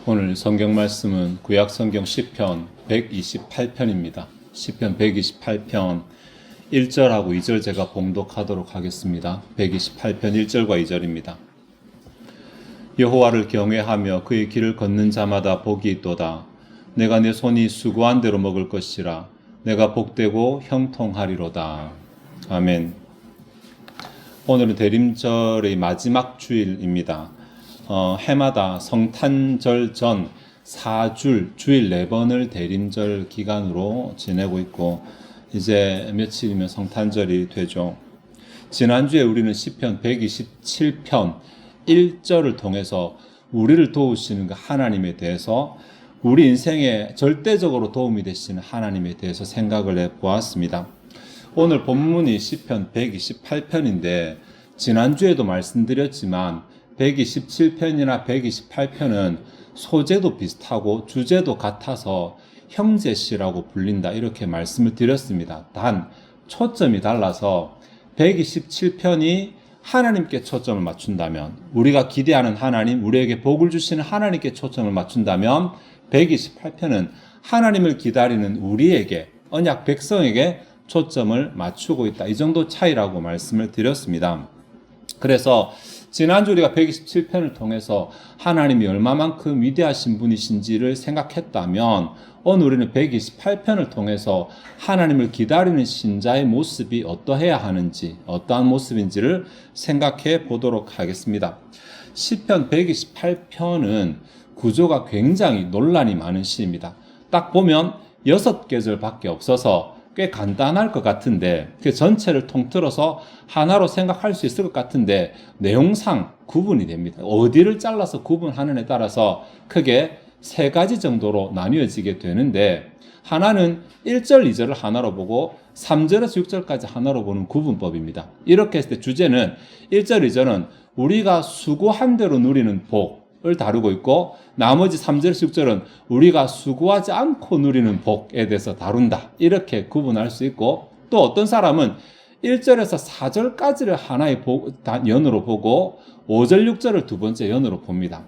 오늘 성경 말씀은 구약 성경 시편 128편입니다. 시편 128편 1절하고 2절 제가 봉독하도록 하겠습니다. 128편 1절과 2절입니다. 여호와를 경외하며 그의 길을 걷는 자마다 복이 있도다. 내가 내 손이 수고한 대로 먹을 것이라. 내가 복되고 형통하리로다. 아멘. 오늘은 대림절의 마지막 주일입니다. 해마다 성탄절 전 4줄, 주일 4번을 대림절 기간으로 지내고 있고 이제 며칠이면 성탄절이 되죠. 지난주에 우리는 시편 127편 1절을 통해서 우리를 도우시는 그 하나님에 대해서 우리 인생에 절대적으로 도움이 되시는 하나님에 대해서 생각을 해보았습니다. 오늘 본문이 시편 128편인데 지난주에도 말씀드렸지만 127편이나 128편은 소재도 비슷하고 주제도 같아서 형제시라고 불린다 이렇게 말씀을 드렸습니다. 단 초점이 달라서 127편이 하나님께 초점을 맞춘다면, 우리가 기대하는 하나님, 우리에게 복을 주시는 하나님께 초점을 맞춘다면 128편은 하나님을 기다리는 우리에게, 언약 백성에게 초점을 맞추고 있다. 이 정도 차이라고 말씀을 드렸습니다. 그래서 지난주 우리가 127편을 통해서 하나님이 얼마만큼 위대하신 분이신지를 생각했다면 오늘 우리는 128편을 통해서 하나님을 기다리는 신자의 모습이 어떠해야 하는지, 어떠한 모습인지를 생각해 보도록 하겠습니다. 시편 128편은 구조가 굉장히 논란이 많은 시입니다. 딱 보면 6계절밖에 없어서 꽤 간단할 것 같은데 그 전체를 통틀어서 하나로 생각할 수 있을 것 같은데 내용상 구분이 됩니다. 어디를 잘라서 구분하느냐에 따라서 크게 3가지 정도로 나뉘어지게 되는데, 하나는 1절, 2절을 하나로 보고 3절에서 6절까지 하나로 보는 구분법입니다. 이렇게 했을 때 주제는 1절, 2절은 우리가 수고한 대로 누리는 복을 다루고 있고, 나머지 3절에서 6절은 우리가 수고하지 않고 누리는 복에 대해서 다룬다. 이렇게 구분할 수 있고, 또 어떤 사람은 1절에서 4절까지를 하나의 연으로 보고 5절, 6절을 두 번째 연으로 봅니다.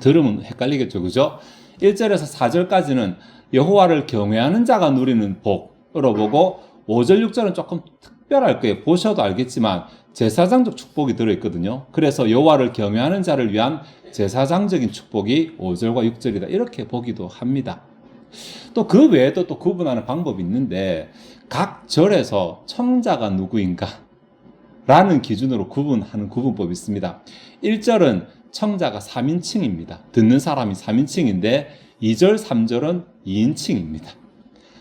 들으면 헷갈리겠죠, 그죠? 1절에서 4절까지는 여호와를 경외하는 자가 누리는 복으로 보고 5절, 6절은 조금 특별할 거예요. 보셔도 알겠지만 제사장적 축복이 들어있거든요. 그래서 여호와를 경외하는 자를 위한 제사장적인 축복이 5절과 6절이다. 이렇게 보기도 합니다. 또 그 외에도 또 구분하는 방법이 있는데, 각 절에서 청자가 누구인가? 라는 기준으로 구분하는 구분법이 있습니다. 1절은 청자가 3인칭입니다. 듣는 사람이 3인칭인데 2절, 3절은 2인칭입니다.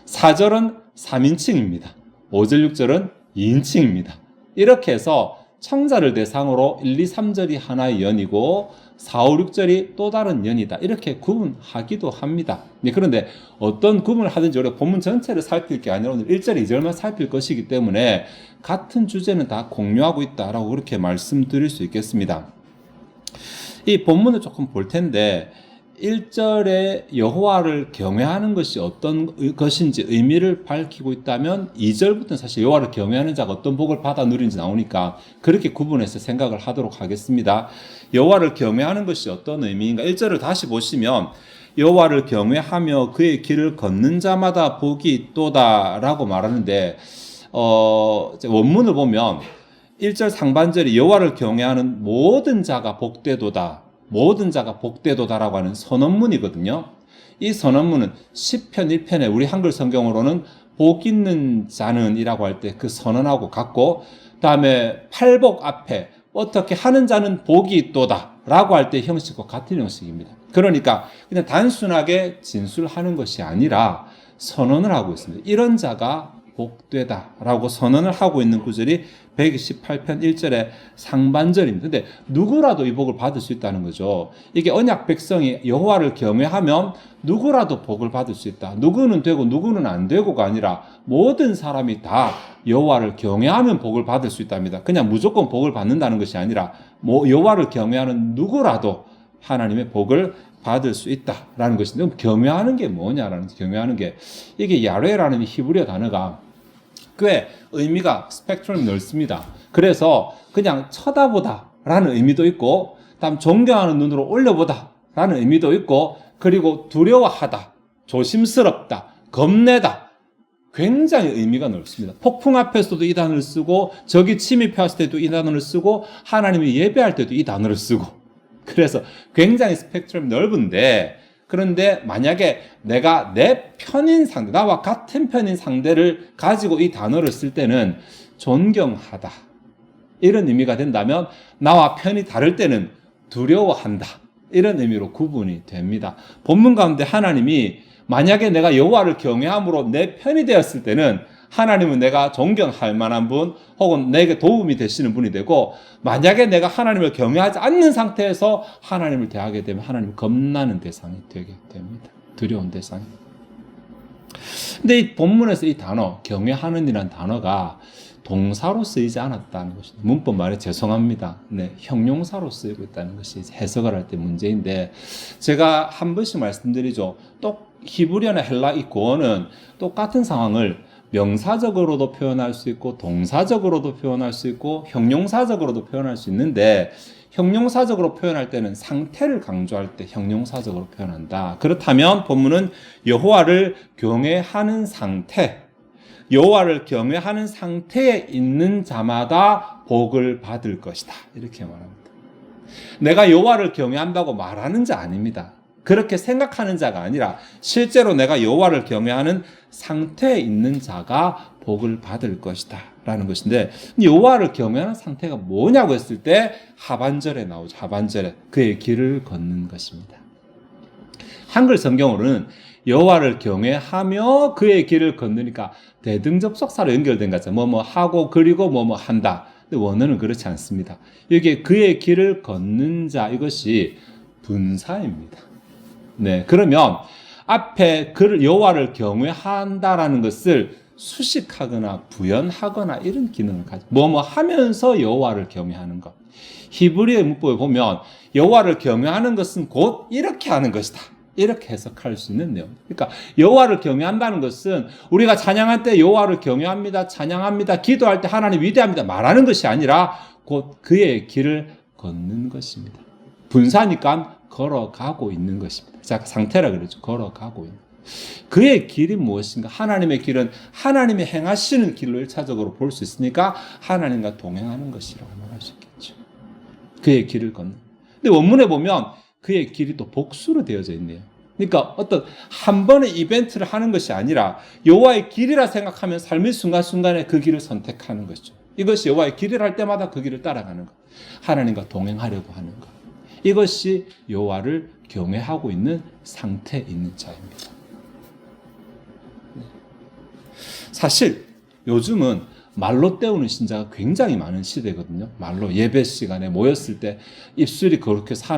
4절은 3인칭입니다. 5절, 6절은 2인칭입니다. 이렇게 해서 청자를 대상으로 1, 2, 3절이 하나의 연이고 4, 5, 6절이 또 다른 연이다. 이렇게 구분하기도 합니다. 그런데 어떤 구분을 하든지 우리가 본문 전체를 살필 게 아니라 오늘 1절, 2절만 살필 것이기 때문에 같은 주제는 다 공유하고 있다라고 그렇게 말씀드릴 수 있겠습니다. 이 본문을 조금 볼 텐데 1절에 여호와를 경외하는 것이 어떤 것인지 의미를 밝히고 있다면 2절부터는 사실 여호와를 경외하는 자가 어떤 복을 받아 누리는지 나오니까 그렇게 구분해서 생각을 하도록 하겠습니다. 여호와를 경외하는 것이 어떤 의미인가? 1절을 다시 보시면 여호와를 경외하며 그의 길을 걷는 자마다 복이 있도다 라고 말하는데 원문을 보면 1절 상반절이 여호와를 경외하는 모든 자가 복되도다, 모든 자가 복되도다라고 하는 선언문이거든요. 이 선언문은 시편 1편에 우리 한글 성경으로는 복 있는 자는 이라고 할 때 그 선언하고 같고, 다음에 팔복 앞에 어떻게 하는 자는 복이 있도다 라고 할 때 형식과 같은 형식입니다. 그러니까 그냥 단순하게 진술하는 것이 아니라 선언을 하고 있습니다. 이런 자가 복되다라고 선언을 하고 있는 구절이 128편 1절의 상반절입니다. 근데 누구라도 이 복을 받을 수 있다는 거죠. 이게 언약 백성이 여호와를 경외하면 누구라도 복을 받을 수 있다. 누구는 되고 누구는 안 되고가 아니라 모든 사람이 다 여호와를 경외하면 복을 받을 수 있답니다. 그냥 무조건 복을 받는다는 것이 아니라 여호와를 경외하는 누구라도 하나님의 복을 받을 수 있다라는 것인데, 경외하는 게 뭐냐라는, 경외하는 게 이게 야뢰라는 히브리어 단어가 꽤 의미가 스펙트럼이 넓습니다. 그래서 그냥 쳐다보다 라는 의미도 있고, 다음 존경하는 눈으로 올려보다 라는 의미도 있고, 그리고 두려워하다, 조심스럽다, 겁내다, 굉장히 의미가 넓습니다. 폭풍 앞에서도 이 단어를 쓰고, 적이 침입했을 때도 이 단어를 쓰고, 하나님이 예배할 때도 이 단어를 쓰고, 그래서 굉장히 스펙트럼이 넓은데, 그런데 만약에 내가 내 편인 상대, 나와 같은 편인 상대를 가지고 이 단어를 쓸 때는 존경하다, 이런 의미가 된다면, 나와 편이 다를 때는 두려워한다, 이런 의미로 구분이 됩니다. 본문 가운데 하나님이 만약에 내가 여호와를 경외함으로 내 편이 되었을 때는 하나님은 내가 존경할 만한 분, 혹은 내게 도움이 되시는 분이 되고, 만약에 내가 하나님을 경외하지 않는 상태에서 하나님을 대하게 되면 하나님을 겁나는 대상이 되게 됩니다. 두려운 대상이. 근데 이 본문에서 이 단어, 경외하는 이라는 단어가 동사로 쓰이지 않았다는 것입니다. 문법 말에 죄송합니다. 네, 형용사로 쓰이고 있다는 것이 해석을 할 때 문제인데, 제가 한 번씩 말씀드리죠. 또 히브리어나 헬라 이 구어는 똑같은 상황을 명사적으로도 표현할 수 있고, 동사적으로도 표현할 수 있고, 형용사적으로도 표현할 수 있는데, 형용사적으로 표현할 때는 상태를 강조할 때 형용사적으로 표현한다. 그렇다면 본문은 여호와를 경외하는 상태, 여호와를 경외하는 상태에 있는 자마다 복을 받을 것이다, 이렇게 말합니다. 내가 여호와를 경외한다고 말하는 자 아닙니다. 그렇게 생각하는 자가 아니라 실제로 내가 여호와를 경외하는 상태에 있는 자가 복을 받을 것이다 라는 것인데, 여호와를 경외하는 상태가 뭐냐고 했을 때 하반절에 나오죠. 하반절에 그의 길을 걷는 것입니다. 한글 성경으로는 여호와를 경외하며 그의 길을 걷으니까 대등접속사로 연결된 거죠. 뭐뭐 하고 그리고 뭐뭐 한다. 근데 원어는 그렇지 않습니다. 여기에 그의 길을 걷는 자, 이것이 분사입니다. 네, 그러면 앞에 그를 여호와를 경외한다라는 것을 수식하거나 부연하거나 이런 기능을 가지고, 뭐뭐 하면서 여호와를 경외하는 것. 히브리의 문법에 보면 여호와를 경외하는 것은 곧 이렇게 하는 것이다, 이렇게 해석할 수 있는 내용. 그러니까 여호와를 경외한다는 것은 우리가 찬양할 때 여호와를 경외합니다, 찬양합니다, 기도할 때 하나님 위대합니다 말하는 것이 아니라 곧 그의 길을 걷는 것입니다. 분사니까 걸어가고 있는 것입니다. 자, 상태라 그러죠. 걸어가고 있는. 그의 길이 무엇인가? 하나님의 길은 하나님이 행하시는 길로 1차적으로 볼 수 있으니까 하나님과 동행하는 것이라고 말할 수 있겠죠. 그의 길을 걷는. 근데 원문에 보면 그의 길이 또 복수로 되어져 있네요. 그러니까 어떤 한 번의 이벤트를 하는 것이 아니라 여호와의 길이라 생각하면 삶의 순간순간에 그 길을 선택하는 것이죠. 이것이 여호와의 길이라 할 때마다 그 길을 따라가는 것. 하나님과 동행하려고 하는 것. 이것이 여호와를 경외하고 있는 상태에 있는 자입니다. 사실 요즘은 말로 때우는 신자가 굉장히 많은 시대거든요. 말로 예배 시간에 모였을 때 입술이 거룩해서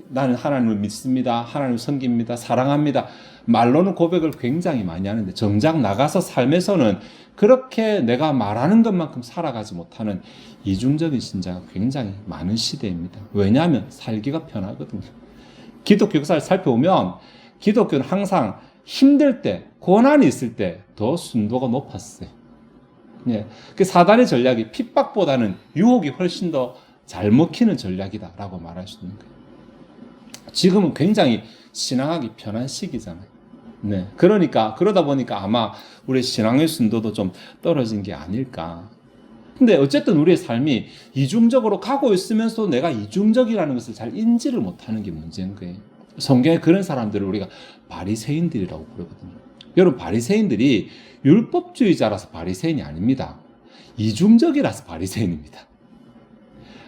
나는 하나님을 믿습니다, 하나님을 섬깁니다, 사랑합니다, 말로는 고백을 굉장히 많이 하는데 정작 나가서 삶에서는 그렇게 내가 말하는 것만큼 살아가지 못하는 이중적인 신자가 굉장히 많은 시대입니다. 왜냐하면 살기가 편하거든요. 기독교 역사를 살펴보면 기독교는 항상 힘들 때, 고난이 있을 때 더 순도가 높았어요. 예, 그 사단의 전략이 핍박보다는 유혹이 훨씬 더 잘 먹히는 전략이다라고 말할 수 있는 거예요. 지금은 굉장히 신앙하기 편한 시기잖아요. 네, 그러다 보니까 아마 우리의 신앙의 순도도 좀 떨어진 게 아닐까. 근데 어쨌든 우리의 삶이 이중적으로 가고 있으면서 내가 이중적이라는 것을 잘 인지를 못하는 게 문제인 거예요. 성경에 그런 사람들을 우리가 바리새인들이라고 부르거든요. 여러분, 바리새인들이 율법주의자라서 바리새인이 아닙니다. 이중적이라서 바리새인입니다.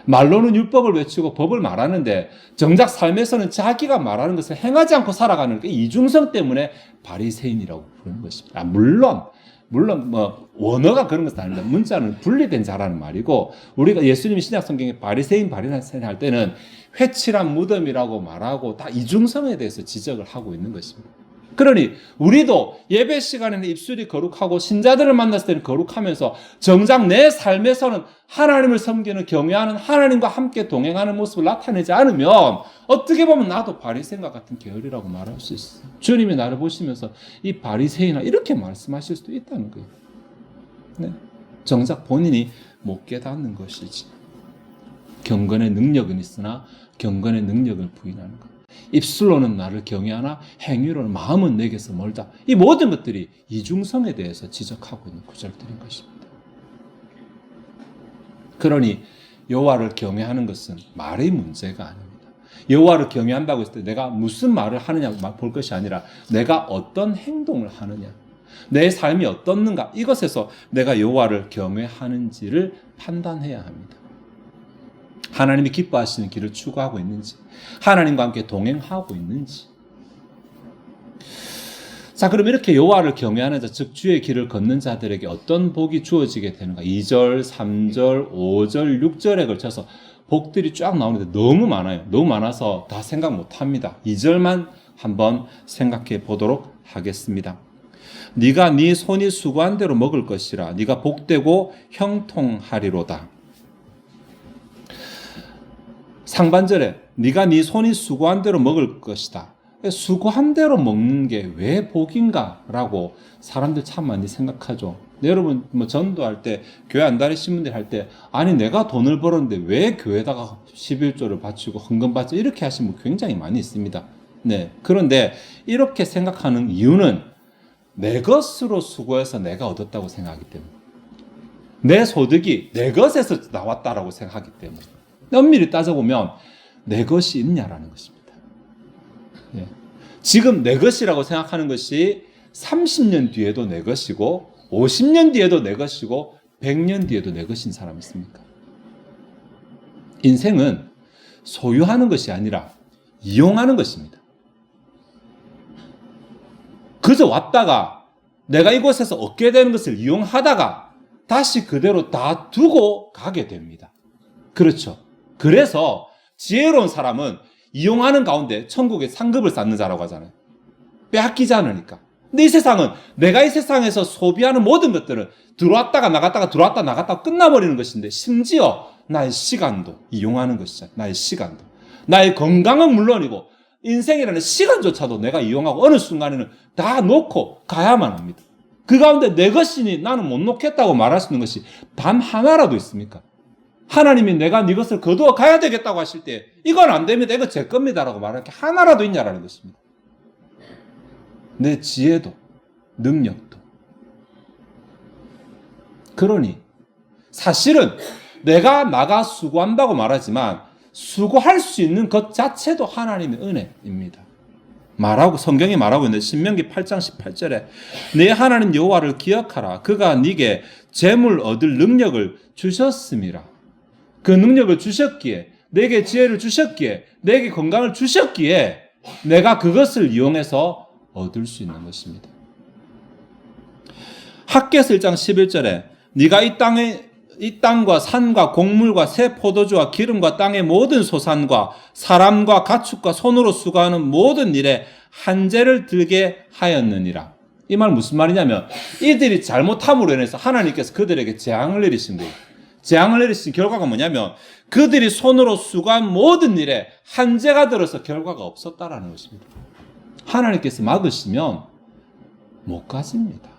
말로는 율법을 외치고 법을 말하는데 정작 삶에서는 자기가 말하는 것을 행하지 않고 살아가는 그 이중성 때문에 바리새인이라고 부르는 것입니다. 물론 뭐 원어가 그런 것은 아닙니다. 문자는 분리된 자라는 말이고, 우리가 예수님 신약 성경에 바리새인 할 때는 회칠한 무덤이라고 말하고 다 이중성에 대해서 지적을 하고 있는 것입니다. 그러니 우리도 예배 시간에는 입술이 거룩하고 신자들을 만났을 때는 거룩하면서 정작 내 삶에서는 하나님을 섬기는, 경외하는, 하나님과 함께 동행하는 모습을 나타내지 않으면 어떻게 보면 나도 바리새인과 같은 계열이라고 말할 수 있어요. 주님이 나를 보시면서 이 바리새인아 이렇게 말씀하실 수도 있다는 거예요. 네. 정작 본인이 못 깨닫는 것이지. 경건의 능력은 있으나 경건의 능력을 부인하는 것. 입술로는 나를 경외하나 행위로는 마음은 내게서 멀다. 이 모든 것들이 이중성에 대해서 지적하고 있는 구절들인 것입니다. 그러니 여호와를 경외하는 것은 말의 문제가 아닙니다. 여호와를 경외한다고 했을 때 내가 무슨 말을 하느냐 볼 것이 아니라 내가 어떤 행동을 하느냐, 내 삶이 어떻는가, 이것에서 내가 여호와를 경외하는지를 판단해야 합니다. 하나님이 기뻐하시는 길을 추구하고 있는지, 하나님과 함께 동행하고 있는지. 자, 그럼 이렇게 여호와를 경외하는 자, 즉 주의 길을 걷는 자들에게 어떤 복이 주어지게 되는가? 2절, 3절, 5절, 6절에 걸쳐서 복들이 쫙 나오는데 너무 많아요. 너무 많아서 다 생각 못합니다. 2절만 한번 생각해 보도록 하겠습니다. 네가 네 손이 수고한 대로 먹을 것이라. 네가 복되고 형통하리로다. 상반절에 네가 네 손이 수고한 대로 먹을 것이다. 수고한 대로 먹는 게 왜 복인가? 라고 사람들 참 많이 생각하죠. 여러분 전도할 때, 교회 안다니신 분들 할 때, 아니 내가 돈을 벌었는데 왜 교회에다가 11조를 바치고 헌금 바치고 이렇게 하시는 분 굉장히 많이 있습니다. 네. 그런데 이렇게 생각하는 이유는 내 것으로 수고해서 내가 얻었다고 생각하기 때문에, 내 소득이 내 것에서 나왔다라고 생각하기 때문에, 엄밀히 따져보면 내 것이 있냐라는 것입니다. 예. 지금 내 것이라고 생각하는 것이 30년 뒤에도 내 것이고 50년 뒤에도 내 것이고 100년 뒤에도 내 것인 사람이 있습니까? 인생은 소유하는 것이 아니라 이용하는 것입니다. 그저 왔다가 내가 이곳에서 얻게 되는 것을 이용하다가 다시 그대로 다 두고 가게 됩니다. 그렇죠. 그래서 지혜로운 사람은 이용하는 가운데 천국에 상급을 쌓는 자라고 하잖아요. 빼앗기지 않으니까. 근데 이 세상은, 내가 이 세상에서 소비하는 모든 것들은 들어왔다가 나갔다가 들어왔다 나갔다가 끝나버리는 것인데, 심지어 나의 시간도 이용하는 것이잖아요. 나의 시간도. 나의 건강은 물론이고 인생이라는 시간조차도 내가 이용하고 어느 순간에는 다 놓고 가야만 합니다. 그 가운데 내 것이니 나는 못 놓겠다고 말할 수 있는 것이 단 하나라도 있습니까? 하나님이 내가 네 것을 거두어 가야 되겠다고 하실 때 이건 안 됩니다. 이거 제 겁니다라고 말할 게 하나라도 있냐라는 것입니다. 내 지혜도 능력도. 그러니 사실은 내가 나가 수고한다고 말하지만 수고할 수 있는 것 자체도 하나님의 은혜입니다. 성경이 말하고 있는데 신명기 8장 18절에 내 하나님 여호와를 기억하라. 그가 네게 재물 얻을 능력을 주셨음이라. 그 능력을 주셨기에, 내게 지혜를 주셨기에, 내게 건강을 주셨기에 내가 그것을 이용해서 얻을 수 있는 것입니다. 학개서 1장 11절에 네가 이 땅과 산과 곡물과 새 포도주와 기름과 땅의 모든 소산과 사람과 가축과 손으로 수고하는 모든 일에 한재를 들게 하였느니라. 이 말 무슨 말이냐면 이들이 잘못함으로 인해서 하나님께서 그들에게 재앙을 내리신 거예요. 재앙을 내리신 결과가 뭐냐면 그들이 손으로 수고한 모든 일에 한재가 들어서 결과가 없었다라는 것입니다. 하나님께서 막으시면 못 가집니다.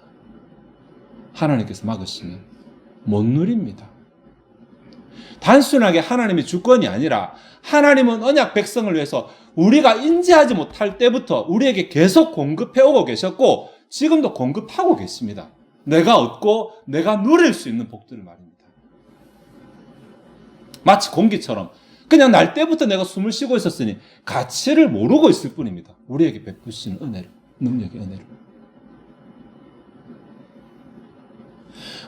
하나님께서 막으시면 못 누립니다. 단순하게 하나님의 주권이 아니라 하나님은 언약 백성을 위해서 우리가 인지하지 못할 때부터 우리에게 계속 공급해 오고 계셨고 지금도 공급하고 계십니다. 내가 얻고 내가 누릴 수 있는 복들을 말입니다. 마치 공기처럼 그냥 날 때부터 내가 숨을 쉬고 있었으니 가치를 모르고 있을 뿐입니다. 우리에게 베푸시는 은혜를, 능력의 은혜를.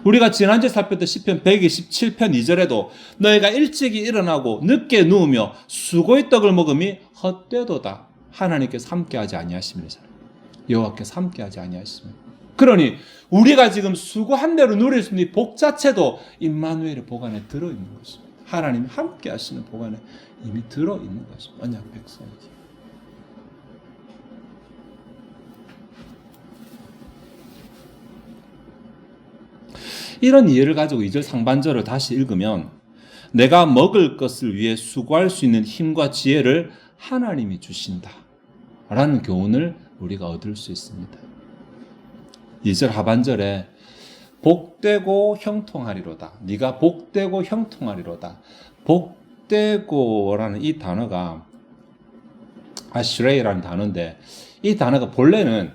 우리가 지난주에 살폈던 시편 127편 2절에도 너희가 일찍이 일어나고 늦게 누우며 수고의 떡을 먹음이 헛되도다. 하나님께서 함께하지 아니하십니다. 여호와께서 함께하지 아니하십니다. 그러니 우리가 지금 수고한 대로 누릴 수 있는 복 자체도 임마누엘의 복 안에 들어있는 것입니다. 하나님이 함께하시는 복 안에 이미 들어있는 것입니다. 언약 백성이지. 이런 이해를 가지고 2절 상반절을 다시 읽으면 내가 먹을 것을 위해 수고할 수 있는 힘과 지혜를 하나님이 주신다 라는 교훈을 우리가 얻을 수 있습니다. 2절 하반절에 복되고 형통하리로다. 네가 복되고 형통하리로다. 복되고라는 이 단어가 아슈레이라는 단어인데 이 단어가 본래는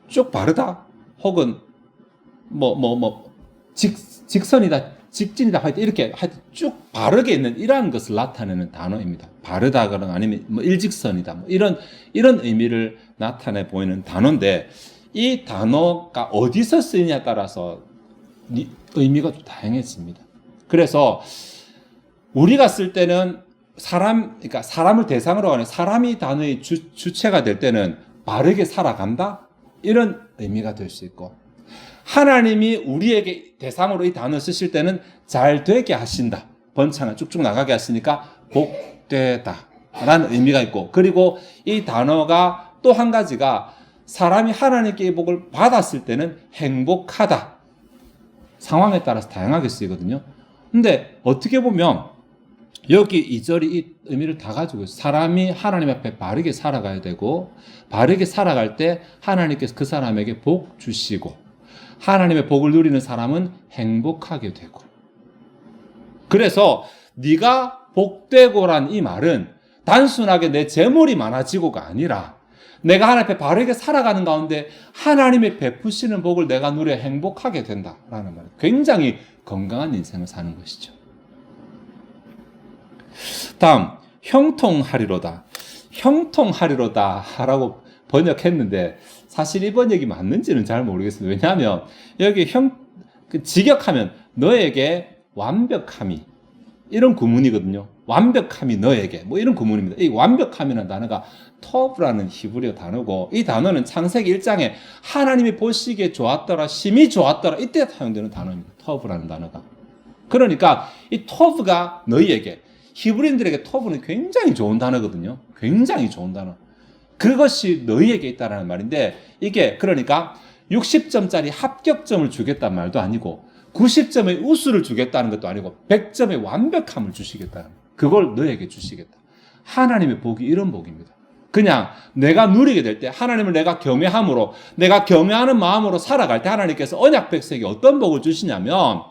쭉 바르다 혹은 직선이다, 직진이다 하여튼 이렇게 하여튼 쭉 바르게 있는 이러한 것을 나타내는 단어입니다. 바르다거나 아니면 일직선이다 이런 의미를 나타내 보이는 단어인데 이 단어가 어디서 쓰이냐에 따라서 의미가 좀 다양해집니다. 그래서 우리가 쓸 때는 그러니까 사람을 대상으로 하는 사람이 단어의 주체가 될 때는 바르게 살아간다 이런 의미가 될 수 있고, 하나님이 우리에게 대상으로 이 단어 쓰실 때는 잘 되게 하신다, 번창을 쭉쭉 나가게 하시니까 복되다 라는 의미가 있고, 그리고 이 단어가 또 한 가지가 사람이 하나님께 이 복을 받았을 때는 행복하다, 상황에 따라서 다양하게 쓰이거든요. 근데 어떻게 보면 여기 2절이 이 의미를 다 가지고 있어요. 사람이 하나님 앞에 바르게 살아가야 되고, 바르게 살아갈 때 하나님께서 그 사람에게 복 주시고, 하나님의 복을 누리는 사람은 행복하게 되고. 그래서 네가 복되고란 이 말은 단순하게 내 재물이 많아지고가 아니라 내가 하나님 앞에 바르게 살아가는 가운데 하나님의 베푸시는 복을 내가 누려 행복하게 된다라는 말이에요. 굉장히 건강한 인생을 사는 것이죠. 다음, 형통하리로다. 형통하리로다 라고 번역했는데 사실 이 번역이 맞는지는 잘 모르겠습니다. 왜냐하면 여기 직역하면 너에게 완벽함이 이런 구문이거든요. 완벽함이 너에게 이런 구문입니다. 이 완벽함이라는 단어가 터브라는 히브리어 단어고, 이 단어는 창세기 1장에 하나님이 보시기에 좋았더라, 심히 좋았더라 이때 사용되는 단어입니다. 터브라는 단어가. 그러니까 이 터브가 너희에게, 히브리인들에게 터브는 굉장히 좋은 단어거든요. 굉장히 좋은 단어. 그것이 너희에게 있다는 말인데, 이게 그러니까 60점짜리 합격점을 주겠다는 말도 아니고 90점의 우수를 주겠다는 것도 아니고 100점의 완벽함을 주시겠다는, 그걸 너희에게 주시겠다. 하나님의 복이 이런 복입니다. 그냥 내가 누리게 될 때, 하나님을 내가 경외함으로, 내가 경외하는 마음으로 살아갈 때 하나님께서 언약 백성에게 어떤 복을 주시냐면,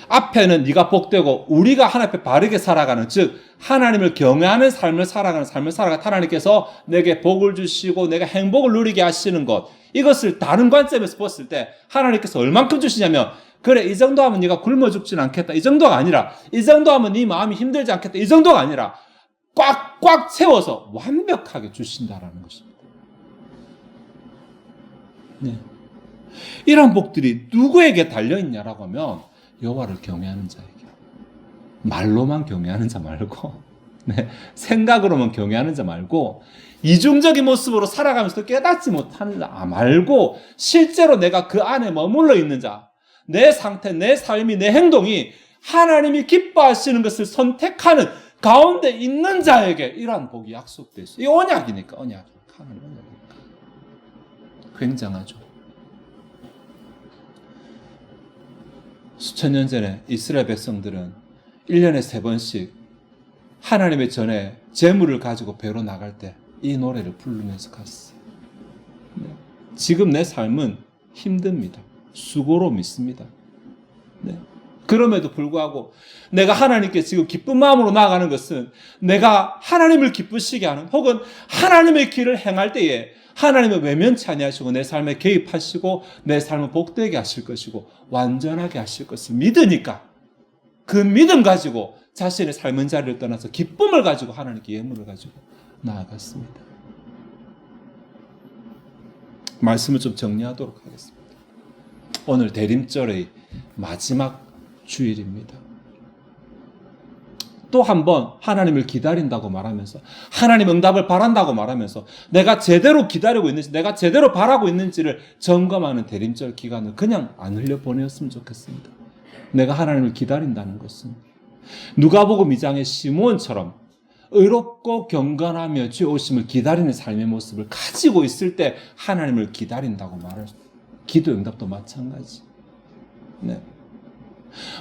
앞에는 네가 복되고 우리가 하나님 앞에 바르게 살아가는, 즉 하나님을 경외하는 삶을 살아가는 삶을 살아가 하나님께서 내게 복을 주시고 내가 행복을 누리게 하시는 것, 이것을 다른 관점에서 봤을 때 하나님께서 얼만큼 주시냐면, 그래 이 정도 하면 네가 굶어 죽지는 않겠다, 이 정도가 아니라, 이 정도 하면 네 마음이 힘들지 않겠다, 이 정도가 아니라 꽉꽉 채워서 완벽하게 주신다라는 것입니다. 네. 이런 복들이 누구에게 달려있냐라고 하면 여호와를 경외하는 자에게. 말로만 경외하는 자 말고, 네, 생각으로만 경외하는 자 말고, 이중적인 모습으로 살아가면서 깨닫지 못하는 자 말고, 실제로 내가 그 안에 머물러 있는 자, 내 상태, 내 삶이, 내 행동이 하나님이 기뻐하시는 것을 선택하는 가운데 있는 자에게 이러한 복이 약속되어 있어요. 이 언약이니까, 언약이니까. 굉장하죠. 수천 년 전에 이스라엘 백성들은 1년에 3번씩 하나님의 전에 재물을 가지고 배로 나갈 때 이 노래를 부르면서 갔어요. 네. 지금 내 삶은 힘듭니다. 수고로 믿습니다. 네. 그럼에도 불구하고 내가 하나님께 지금 기쁜 마음으로 나아가는 것은 내가 하나님을 기쁘시게 하는, 혹은 하나님의 길을 행할 때에 하나님은 외면치 아니하시고 내 삶에 개입하시고 내 삶을 복되게 하실 것이고 완전하게 하실 것을 믿으니까, 그 믿음 가지고 자신의 삶은 자리를 떠나서 기쁨을 가지고 하나님께 예물을 가지고 나아갔습니다. 말씀을 좀 정리하도록 하겠습니다. 오늘 대림절의 마지막 주일입니다. 또 한 번 하나님을 기다린다고 말하면서, 하나님 응답을 바란다고 말하면서 내가 제대로 기다리고 있는지, 내가 제대로 바라고 있는지를 점검하는 대림절 기간을 그냥 안 흘려보냈으면 좋겠습니다. 내가 하나님을 기다린다는 것은 누가복음 2장의 시므온처럼 의롭고 경건하며 주의 오심을 기다리는 삶의 모습을 가지고 있을 때 하나님을 기다린다고 말할 수, 기도 응답도 마찬가지. 네.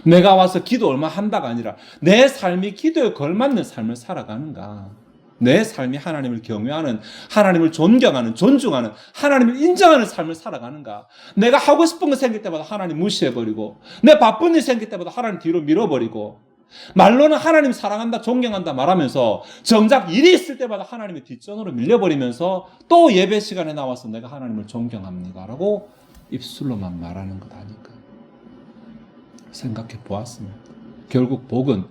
내가 와서 기도 얼마 한다가 아니라 내 삶이 기도에 걸맞는 삶을 살아가는가, 내 삶이 하나님을 경외하는, 하나님을 존경하는, 존중하는, 하나님을 인정하는 삶을 살아가는가. 내가 하고 싶은 거 생길 때마다 하나님 무시해버리고, 내 바쁜 일 생길 때마다 하나님 뒤로 밀어버리고, 말로는 하나님 사랑한다, 존경한다 말하면서 정작 일이 있을 때마다 하나님의 뒷전으로 밀려버리면서 또 예배 시간에 나와서 내가 하나님을 존경합니다라고 입술로만 말하는 것 아닐까 생각해 보았습니다. 결국 복은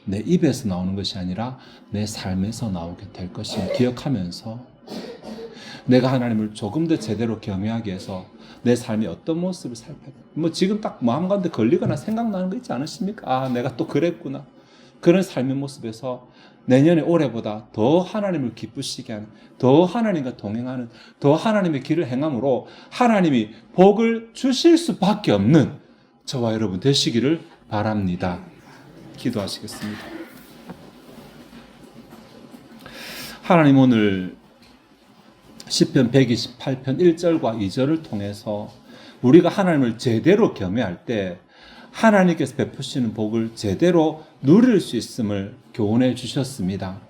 내 입에서 나오는 것이 아니라 내 삶에서 나오게 될 것임을 기억하면서 내가 하나님을 조금 더 제대로 경외하기 위해서 내 삶의 어떤 모습을 살펴야 돼. 지금 딱 한가운데 걸리거나 생각나는 거 있지 않으십니까? 내가 또 그랬구나. 그런 삶의 모습에서 내년에 올해보다 더 하나님을 기쁘시게 하는, 더 하나님과 동행하는, 더 하나님의 길을 행함으로 하나님이 복을 주실 수밖에 없는 저와 여러분 되시기를 바랍니다. 기도하시겠습니다. 하나님, 오늘 시편 128편 1절과 2절을 통해서 우리가 하나님을 제대로 경외할 때 하나님께서 베푸시는 복을 제대로 누릴 수 있음을 교훈해 주셨습니다.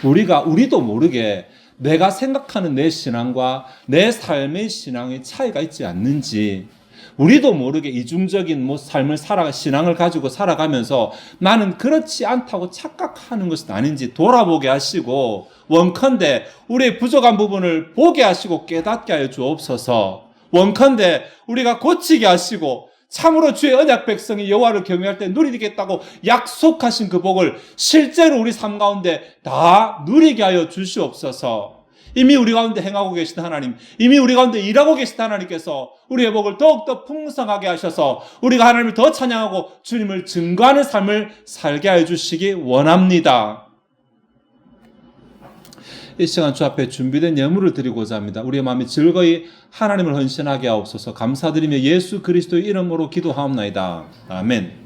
우리도 모르게 내가 생각하는 내 신앙과 내 삶의 신앙의 차이가 있지 않는지, 우리도 모르게 이중적인 삶을 신앙을 가지고 살아가면서 나는 그렇지 않다고 착각하는 것은 아닌지 돌아보게 하시고, 원컨대 우리의 부족한 부분을 보게 하시고 깨닫게 하여 주옵소서. 원컨대 우리가 고치게 하시고 참으로 주의 언약 백성이 여호와를 경외할 때 누리겠다고 약속하신 그 복을 실제로 우리 삶 가운데 다 누리게 하여 주시옵소서. 이미 우리 가운데 행하고 계신 하나님, 이미 우리 가운데 일하고 계신 하나님께서 우리의 복을 더욱더 풍성하게 하셔서 우리가 하나님을 더 찬양하고 주님을 증거하는 삶을 살게 하여 주시기 원합니다. 이 시간 주 앞에 준비된 예물을 드리고자 합니다. 우리의 마음이 즐거이 하나님을 헌신하게 하옵소서. 감사드리며 예수 그리스도의 이름으로 기도하옵나이다. 아멘.